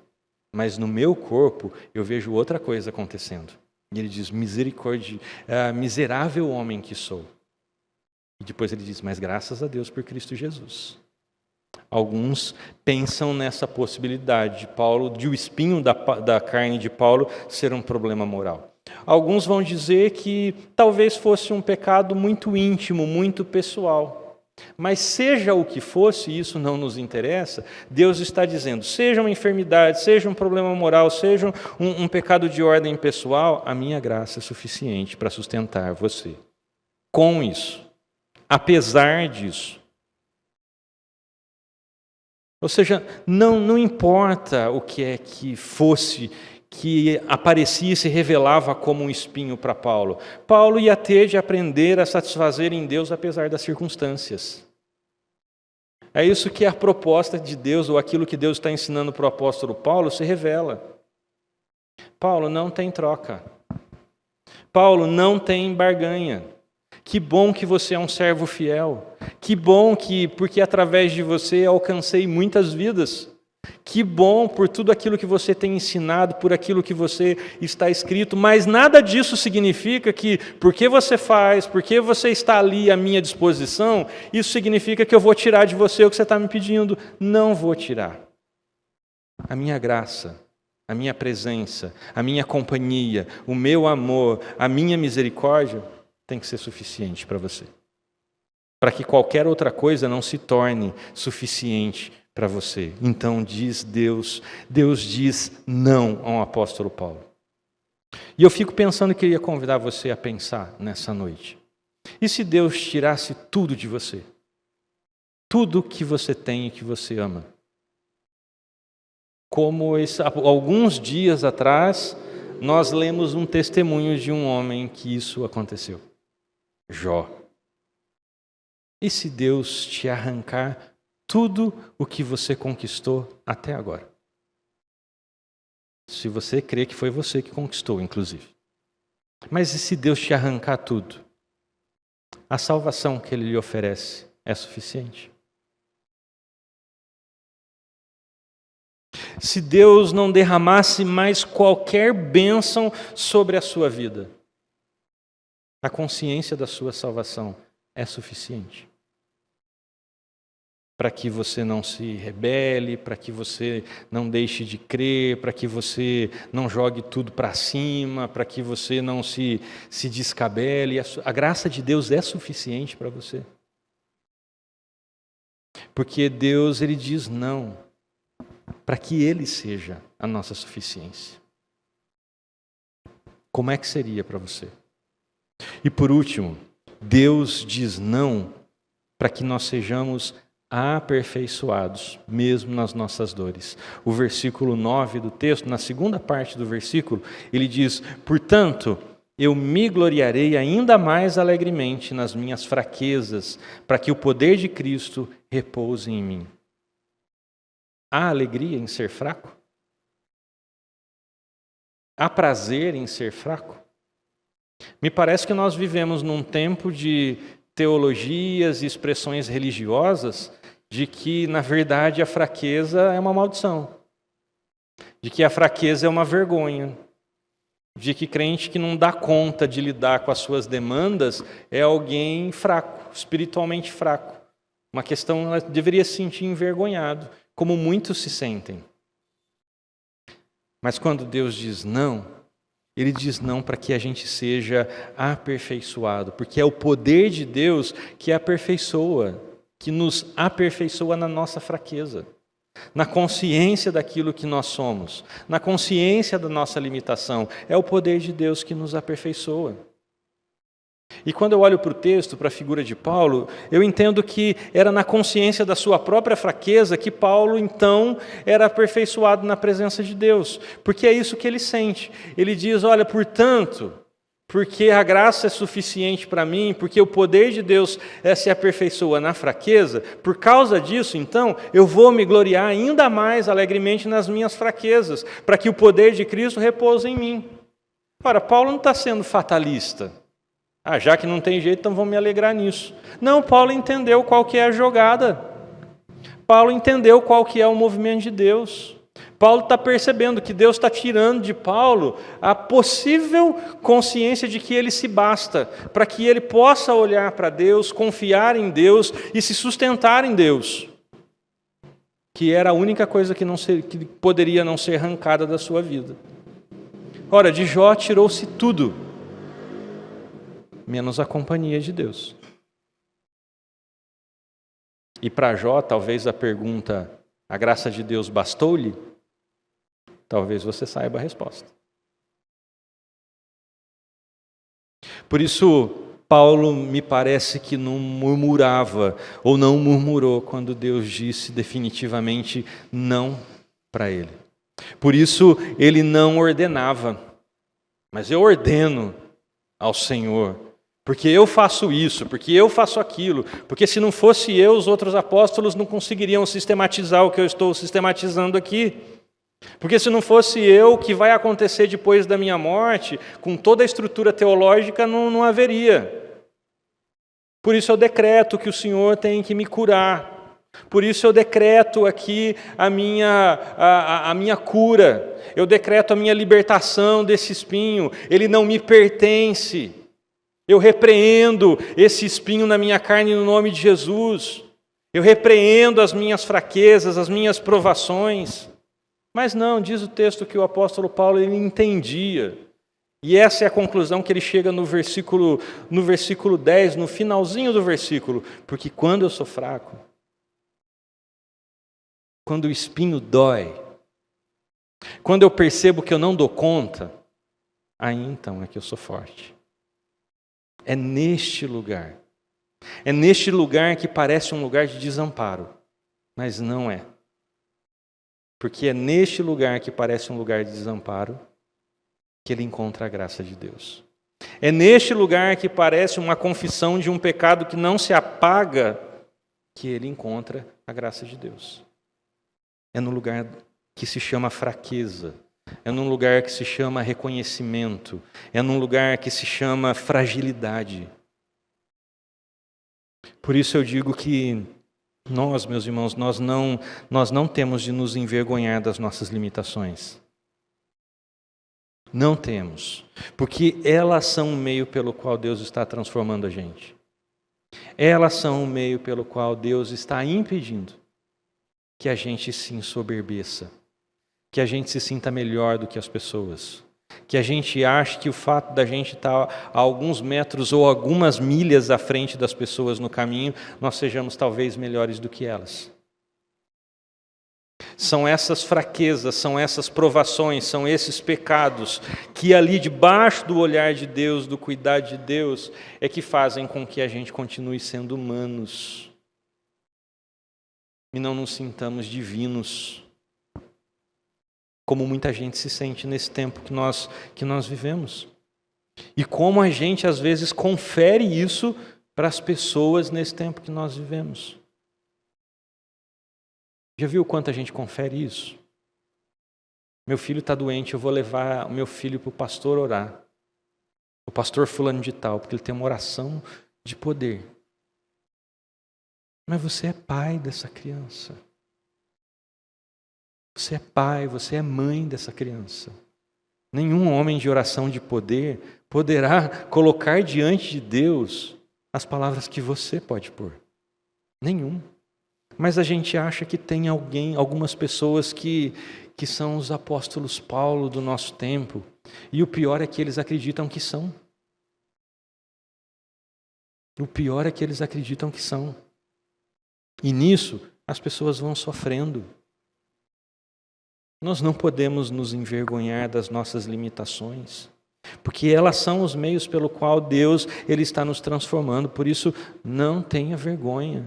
mas no meu corpo eu vejo outra coisa acontecendo. E ele diz, misericórdia, miserável homem que sou. E depois ele diz, mas graças a Deus por Cristo Jesus. Alguns pensam nessa possibilidade de o espinho da carne de Paulo ser um problema moral. Alguns vão dizer que talvez fosse um pecado muito íntimo, muito pessoal. Mas seja o que fosse, isso não nos interessa. Deus está dizendo, seja uma enfermidade, seja um problema moral, seja um pecado de ordem pessoal, a minha graça é suficiente para sustentar você. Com isso, apesar disso. Ou seja, não importa o que é que fosse, que aparecia e se revelava como um espinho para Paulo. Paulo ia ter de aprender a satisfazer em Deus apesar das circunstâncias. É isso que a proposta de Deus, ou aquilo que Deus está ensinando para o apóstolo Paulo, se revela. Paulo, não tem troca. Paulo, não tem barganha. Que bom que você é um servo fiel. Que bom que, porque através de você alcancei muitas vidas. Que bom por tudo aquilo que você tem ensinado, por aquilo que você está escrito, mas nada disso significa que, porque você faz, porque você está ali à minha disposição, isso significa que eu vou tirar de você o que você está me pedindo. Não vou tirar. A minha graça, a minha presença, a minha companhia, o meu amor, a minha misericórdia tem que ser suficiente para você. Para que qualquer outra coisa não se torne suficiente para você. Então diz Deus diz não ao apóstolo Paulo. E eu fico pensando que queria convidar você a pensar nessa noite. E se Deus tirasse tudo de você? Tudo que você tem e que você ama? Como alguns dias atrás, nós lemos um testemunho de um homem que isso aconteceu. Jó. E se Deus te arrancar tudo o que você conquistou até agora? Se você crê que foi você que conquistou, inclusive. Mas e se Deus te arrancar tudo? A salvação que Ele lhe oferece é suficiente? Se Deus não derramasse mais qualquer bênção sobre a sua vida, a consciência da sua salvação é suficiente? Para que você não se rebele, para que você não deixe de crer, para que você não jogue tudo para cima, para que você não se descabele. A graça de Deus é suficiente para você. Porque Deus, Ele diz não, para que Ele seja a nossa suficiência. Como é que seria para você? E por último, Deus diz não para que nós sejamos aperfeiçoados, mesmo nas nossas dores. O versículo 9 do texto, na segunda parte do versículo, ele diz: portanto, eu me gloriarei ainda mais alegremente nas minhas fraquezas, para que o poder de Cristo repouse em mim. Há alegria em ser fraco? Há prazer em ser fraco? Me parece que nós vivemos num tempo de teologias e expressões religiosas de que, na verdade, a fraqueza é uma maldição, de que a fraqueza é uma vergonha, de que crente que não dá conta de lidar com as suas demandas é alguém fraco, espiritualmente fraco. Uma questão, ela deveria se sentir envergonhado, como muitos se sentem. Mas quando Deus diz não, Ele diz não para que a gente seja aperfeiçoado, porque é o poder de Deus que aperfeiçoa, que nos aperfeiçoa na nossa fraqueza, na consciência daquilo que nós somos, na consciência da nossa limitação. É o poder de Deus que nos aperfeiçoa. E quando eu olho para o texto, para a figura de Paulo, eu entendo que era na consciência da sua própria fraqueza que Paulo, então, era aperfeiçoado na presença de Deus. Porque é isso que ele sente. Ele diz, olha, portanto, porque a graça é suficiente para mim, porque o poder de Deus se aperfeiçoa na fraqueza, por causa disso, então, eu vou me gloriar ainda mais alegremente nas minhas fraquezas, para que o poder de Cristo repouse em mim. Ora, Paulo não está sendo fatalista. Já que não tem jeito, então vamos me alegrar nisso. Não, Paulo entendeu qual que é a jogada. Paulo entendeu qual que é o movimento de Deus. Paulo está percebendo que Deus está tirando de Paulo a possível consciência de que ele se basta, para que ele possa olhar para Deus, confiar em Deus e se sustentar em Deus, que era a única coisa que poderia não ser arrancada da sua vida. Ora, de Jó tirou-se tudo, menos a companhia de Deus. E para Jó, talvez a pergunta, a graça de Deus bastou-lhe? Talvez você saiba a resposta. Por isso, Paulo me parece que não murmurava, ou não murmurou, quando Deus disse definitivamente não para ele. Por isso, ele não ordenava, mas eu ordeno ao Senhor, porque eu faço isso, porque eu faço aquilo, porque se não fosse eu, os outros apóstolos não conseguiriam sistematizar o que eu estou sistematizando aqui. Porque se não fosse eu, o que vai acontecer depois da minha morte, com toda a estrutura teológica, não haveria. Por isso eu decreto que o Senhor tem que me curar. Por isso eu decreto aqui a minha cura. Eu decreto a minha libertação desse espinho. Ele não me pertence. Eu repreendo esse espinho na minha carne no nome de Jesus. Eu repreendo as minhas fraquezas, as minhas provações. Mas não, diz o texto que o apóstolo Paulo ele entendia. E essa é a conclusão que ele chega no versículo 10, no finalzinho do versículo. Porque quando eu sou fraco, quando o espinho dói, quando eu percebo que eu não dou conta, aí então é que eu sou forte. É neste lugar que parece um lugar de desamparo, mas não é. Porque é neste lugar que parece um lugar de desamparo que ele encontra a graça de Deus. É neste lugar que parece uma confissão de um pecado que não se apaga que ele encontra a graça de Deus. É no lugar que se chama fraqueza. É num lugar que se chama reconhecimento. É num lugar que se chama fragilidade. Por isso eu digo que nós, meus irmãos, nós não temos de nos envergonhar das nossas limitações. Não temos. Porque elas são o meio pelo qual Deus está transformando a gente. Elas são o meio pelo qual Deus está impedindo que a gente se ensoberbeça, que a gente se sinta melhor do que as pessoas, que a gente ache que o fato da gente estar a alguns metros ou algumas milhas à frente das pessoas no caminho, nós sejamos talvez melhores do que elas. São essas fraquezas, são essas provações, são esses pecados que ali debaixo do olhar de Deus, do cuidado de Deus, é que fazem com que a gente continue sendo humanos e não nos sintamos divinos, como muita gente se sente nesse tempo que nós vivemos. E como a gente às vezes confere isso para as pessoas nesse tempo que nós vivemos. Já viu quanto a gente confere isso? Meu filho está doente, eu vou levar o meu filho para o pastor orar. O pastor fulano de tal, porque ele tem uma oração de poder. Mas você é pai dessa criança. Você é pai, você é mãe dessa criança. Nenhum homem de oração de poder poderá colocar diante de Deus as palavras que você pode pôr. Nenhum. Mas a gente acha que tem algumas pessoas que são os apóstolos Paulo do nosso tempo. E o pior é que eles acreditam que são. O pior é que eles acreditam que são. E nisso, as pessoas vão sofrendo. Nós não podemos nos envergonhar das nossas limitações, porque elas são os meios pelo qual Deus ele está nos transformando. Por isso, não tenha vergonha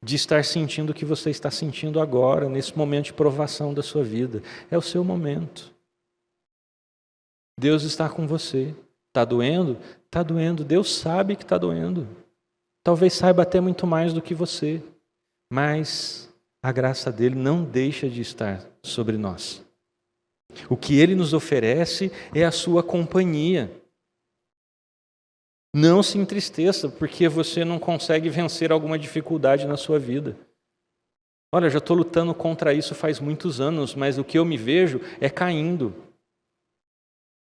de estar sentindo o que você está sentindo agora, nesse momento de provação da sua vida. É o seu momento. Deus está com você. Está doendo? Está doendo. Deus sabe que está doendo. Talvez saiba até muito mais do que você, mas a graça dele não deixa de estar sobre nós. O que ele nos oferece é a sua companhia. Não se entristeça porque você não consegue vencer alguma dificuldade na sua vida. Olha, eu já estou lutando contra isso faz muitos anos, mas o que eu me vejo é caindo.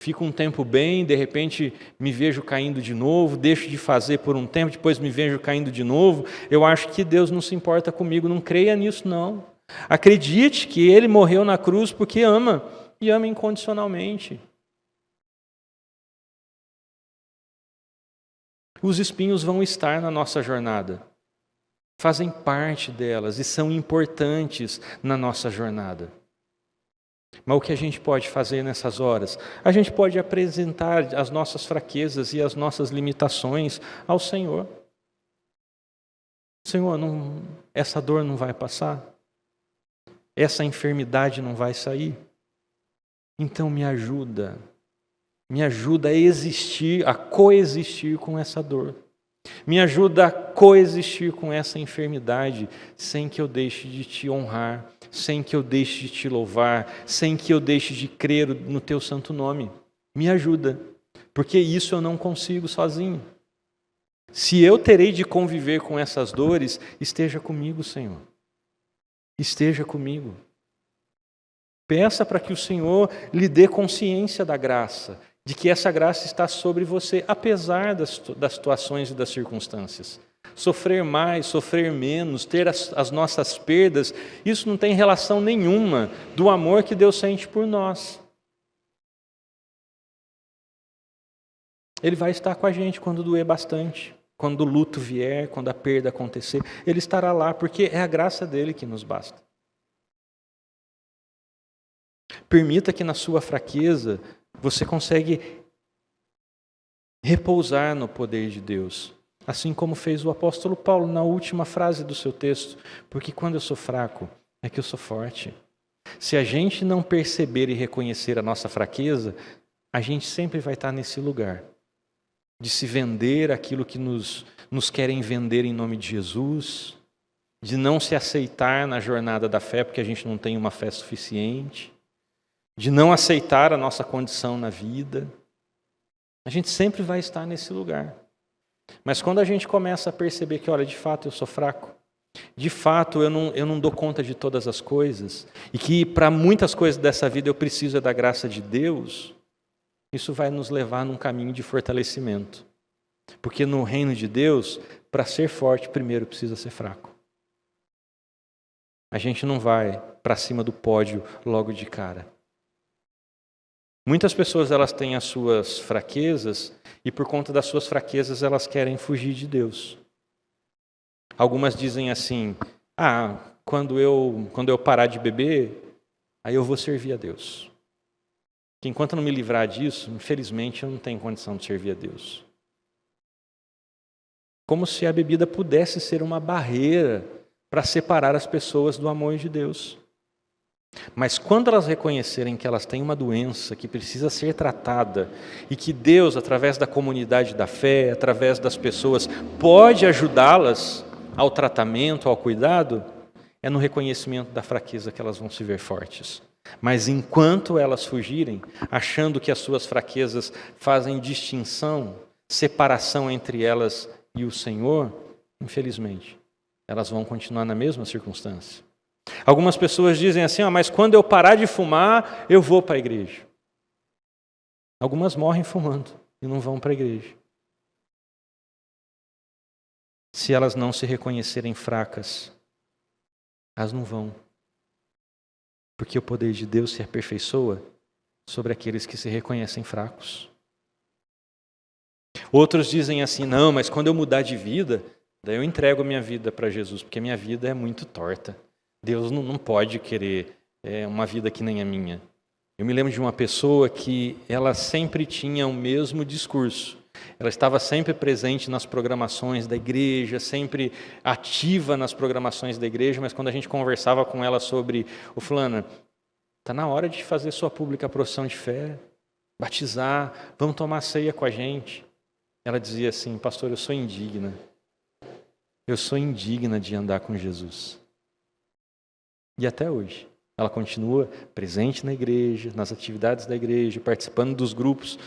Fico um tempo bem, de repente me vejo caindo de novo, deixo de fazer por um tempo, depois me vejo caindo de novo. Eu acho que Deus não se importa comigo, não creia nisso não. Acredite que Ele morreu na cruz porque ama, e ama incondicionalmente. Os espinhos vão estar na nossa jornada, fazem parte delas e são importantes na nossa jornada. Mas o que a gente pode fazer nessas horas? A gente pode apresentar as nossas fraquezas e as nossas limitações ao Senhor. Senhor, essa dor não vai passar? Essa enfermidade não vai sair? Então me ajuda a existir, a coexistir com essa dor. Me ajuda a coexistir com essa enfermidade sem que eu deixe de te honrar, sem que eu deixe de te louvar, sem que eu deixe de crer no teu santo nome. Me ajuda, porque isso eu não consigo sozinho. Se eu terei de conviver com essas dores, esteja comigo, Senhor. Esteja comigo. Peça para que o Senhor lhe dê consciência da graça, de que essa graça está sobre você, apesar das situações e das circunstâncias. Sofrer mais, sofrer menos, ter as nossas perdas, isso não tem relação nenhuma do amor que Deus sente por nós. Ele vai estar com a gente quando doer bastante, quando o luto vier, quando a perda acontecer. Ele estará lá, porque é a graça dele que nos basta. Permita que na sua fraqueza você consegue repousar no poder de Deus, assim como fez o apóstolo Paulo na última frase do seu texto, porque quando eu sou fraco, é que eu sou forte. Se a gente não perceber e reconhecer a nossa fraqueza, a gente sempre vai estar nesse lugar de se vender aquilo que nos querem vender em nome de Jesus, de não se aceitar na jornada da fé porque a gente não tem uma fé suficiente, de não aceitar a nossa condição na vida. A gente sempre vai estar nesse lugar. Mas quando a gente começa a perceber que, olha, de fato eu sou fraco, de fato eu não dou conta de todas as coisas, e que para muitas coisas dessa vida eu preciso da graça de Deus, isso vai nos levar num caminho de fortalecimento. Porque no reino de Deus, para ser forte, primeiro precisa ser fraco. A gente não vai para cima do pódio logo de cara. Muitas pessoas elas têm as suas fraquezas e por conta das suas fraquezas elas querem fugir de Deus. Algumas dizem assim: quando eu parar de beber, aí eu vou servir a Deus. Que enquanto eu não me livrar disso, infelizmente eu não tenho condição de servir a Deus. Como se a bebida pudesse ser uma barreira para separar as pessoas do amor de Deus. Mas quando elas reconhecerem que elas têm uma doença que precisa ser tratada e que Deus, através da comunidade da fé, através das pessoas, pode ajudá-las ao tratamento, ao cuidado, é no reconhecimento da fraqueza que elas vão se ver fortes. Mas enquanto elas fugirem, achando que as suas fraquezas fazem distinção, separação entre elas e o Senhor, infelizmente, elas vão continuar na mesma circunstância. Algumas pessoas dizem assim: mas quando eu parar de fumar, eu vou para a igreja. Algumas morrem fumando e não vão para a igreja. Se elas não se reconhecerem fracas, elas não vão. Porque o poder de Deus se aperfeiçoa sobre aqueles que se reconhecem fracos. Outros dizem assim: não, mas quando eu mudar de vida, daí eu entrego a minha vida para Jesus, porque a minha vida é muito torta. Deus não pode querer uma vida que nem a minha. Eu me lembro de uma pessoa que ela sempre tinha o mesmo discurso. Ela estava sempre presente nas programações da igreja, sempre ativa nas programações da igreja, mas quando a gente conversava com ela sobre: fulana, está na hora de fazer sua pública profissão de fé, batizar, vamos tomar ceia com a gente. Ela dizia assim: pastor, eu sou indigna. Eu sou indigna de andar com Jesus. E até hoje, ela continua presente na igreja, nas atividades da igreja, participando dos grupos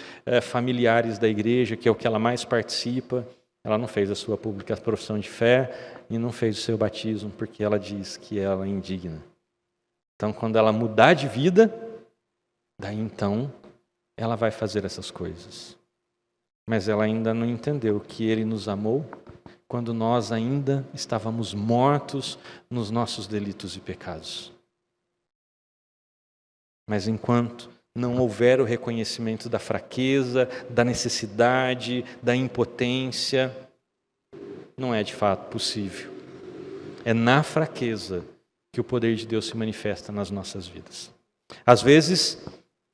familiares da igreja, que é o que ela mais participa. Ela não fez a sua pública profissão de fé e não fez o seu batismo, porque ela diz que ela é indigna. Então, quando ela mudar de vida, daí então, ela vai fazer essas coisas. Mas ela ainda não entendeu que Ele nos amou quando nós ainda estávamos mortos nos nossos delitos e pecados. Mas enquanto não houver o reconhecimento da fraqueza, da necessidade, da impotência, não é de fato possível. É na fraqueza que o poder de Deus se manifesta nas nossas vidas. Às vezes,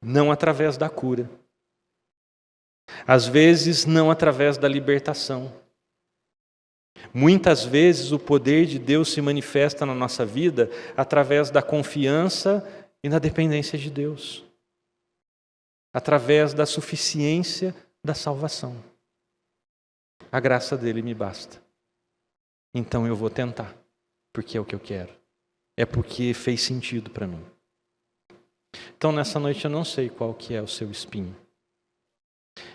não através da cura. Às vezes, não através da libertação. Muitas vezes o poder de Deus se manifesta na nossa vida através da confiança e na dependência de Deus. Através da suficiência da salvação. a graça dele me basta. Então eu vou tentar, porque é o que eu quero. É porque fez sentido para mim. Então nessa noite eu não sei qual que é o seu espinho.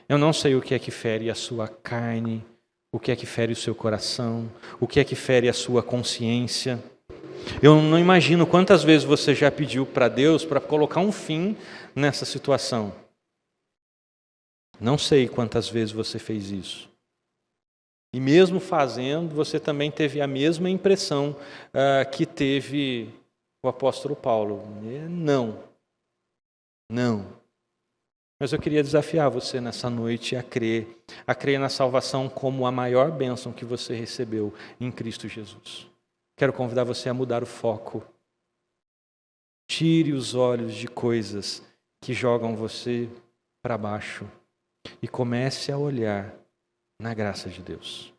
Eu não sei o que é que fere a sua carne, o que é que fere o seu coração, o que é que fere a sua consciência. Eu não imagino quantas vezes você já pediu para Deus para colocar um fim nessa situação. Não sei quantas vezes você fez isso. E mesmo fazendo, você também teve a mesma impressão que teve o apóstolo Paulo. Não. Mas eu queria desafiar você nessa noite a crer na salvação como a maior bênção que você recebeu em Cristo Jesus. Quero convidar você a mudar o foco. Tire os olhos de coisas que jogam você para baixo e comece a olhar na graça de Deus,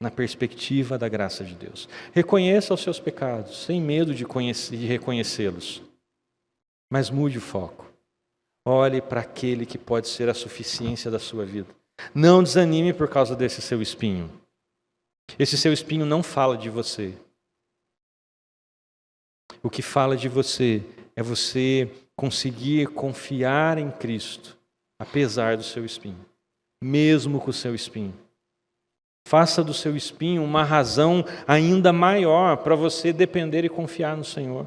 na perspectiva da graça de Deus. Reconheça os seus pecados, sem medo de reconhecê-los, mas mude o foco. Olhe para aquele que pode ser a suficiência da sua vida. Não desanime por causa desse seu espinho. Esse seu espinho não fala de você. O que fala de você é você conseguir confiar em Cristo, apesar do seu espinho, mesmo com o seu espinho. Faça do seu espinho uma razão ainda maior para você depender e confiar no Senhor,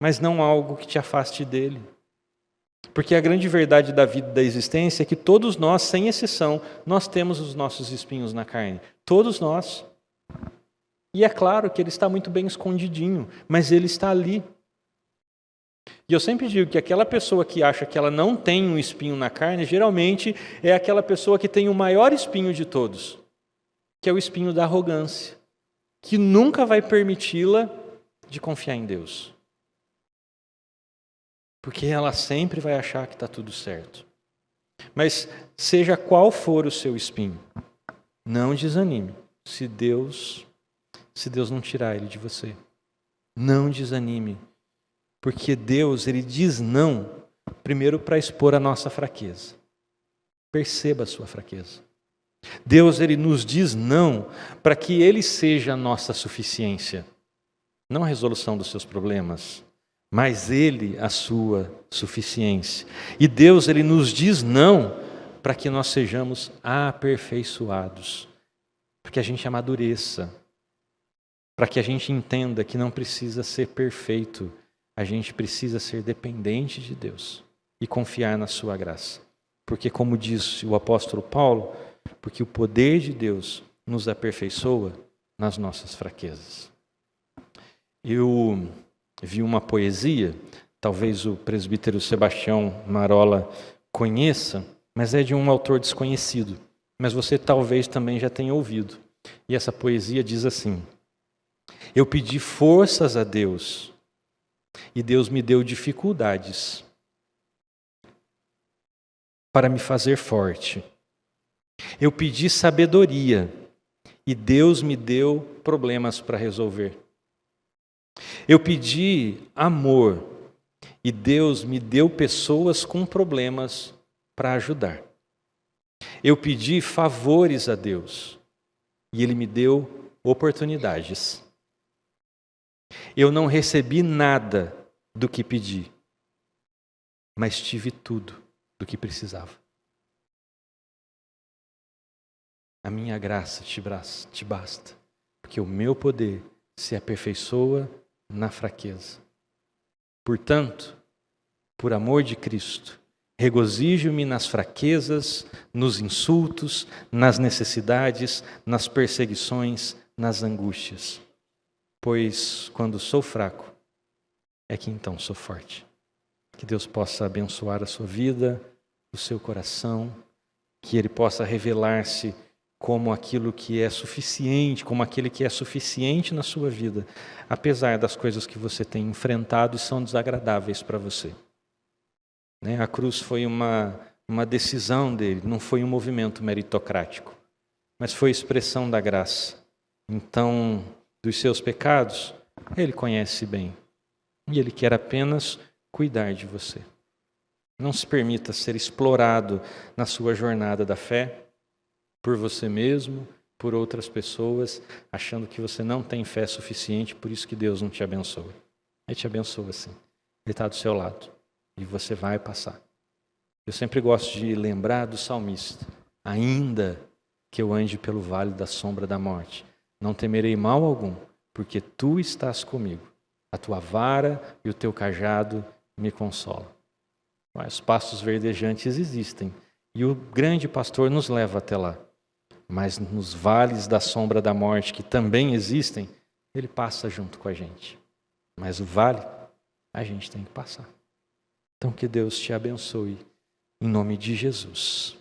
mas não algo que te afaste dele. Porque a grande verdade da vida e da existência é que todos nós, sem exceção, nós temos os nossos espinhos na carne. Todos nós. E é claro que ele está muito bem escondidinho, mas ele está ali. E eu sempre digo que aquela pessoa que acha que ela não tem um espinho na carne, geralmente é aquela pessoa que tem o maior espinho de todos, que é o espinho da arrogância, que nunca vai permiti-la de confiar em Deus. Porque ela sempre vai achar que está tudo certo. Mas seja qual for o seu espinho, não desanime se Deus não tirar ele de você. Não desanime. Porque Deus, ele diz não, primeiro para expor a nossa fraqueza. Perceba a sua fraqueza. Deus, ele nos diz não para que ele seja a nossa suficiência. Não a resolução dos seus problemas, mas ele a sua suficiência. E Deus, ele nos diz não para que nós sejamos aperfeiçoados, para que a gente amadureça, para que a gente entenda que não precisa ser perfeito, a gente precisa ser dependente de Deus e confiar na sua graça. Porque, como disse o apóstolo Paulo, porque o poder de Deus nos aperfeiçoa nas nossas fraquezas. Eu vi uma poesia, talvez o presbítero Sebastião Marola conheça, mas é de um autor desconhecido, mas você talvez também já tenha ouvido. E essa poesia diz assim: eu pedi forças a Deus e Deus me deu dificuldades para me fazer forte. Eu pedi sabedoria e Deus me deu problemas para resolver. Eu pedi amor e Deus me deu pessoas com problemas para ajudar. Eu pedi favores a Deus e Ele me deu oportunidades. Eu não recebi nada do que pedi, mas tive tudo do que precisava. A minha graça te basta, porque o meu poder se aperfeiçoa na fraqueza. Portanto, por amor de Cristo, regozijo-me nas fraquezas, nos insultos, nas necessidades, nas perseguições, nas angústias. Pois quando sou fraco, é que então sou forte. Que Deus possa abençoar a sua vida, o seu coração, que Ele possa revelar-se como aquilo que é suficiente, como aquele que é suficiente na sua vida, apesar das coisas que você tem enfrentado e são desagradáveis para você. A cruz foi uma decisão dele, não foi um movimento meritocrático, mas foi expressão da graça. Então, dos seus pecados, Ele conhece bem e Ele quer apenas cuidar de você. Não se permita ser explorado na sua jornada da fé. por você mesmo, por outras pessoas, achando que você não tem fé suficiente, por isso que Deus não te abençoa. Ele te abençoa sim. Ele está do seu lado e você vai passar. Eu sempre gosto de lembrar do salmista. Ainda que eu ande pelo vale da sombra da morte, não temerei mal algum, porque tu estás comigo. A tua vara e o teu cajado me consolam. Mas os pastos verdejantes existem e o grande pastor nos leva até lá. Mas nos vales da sombra da morte, que também existem, ele passa junto com a gente. Mas o vale, a gente tem que passar. Então que Deus te abençoe, em nome de Jesus.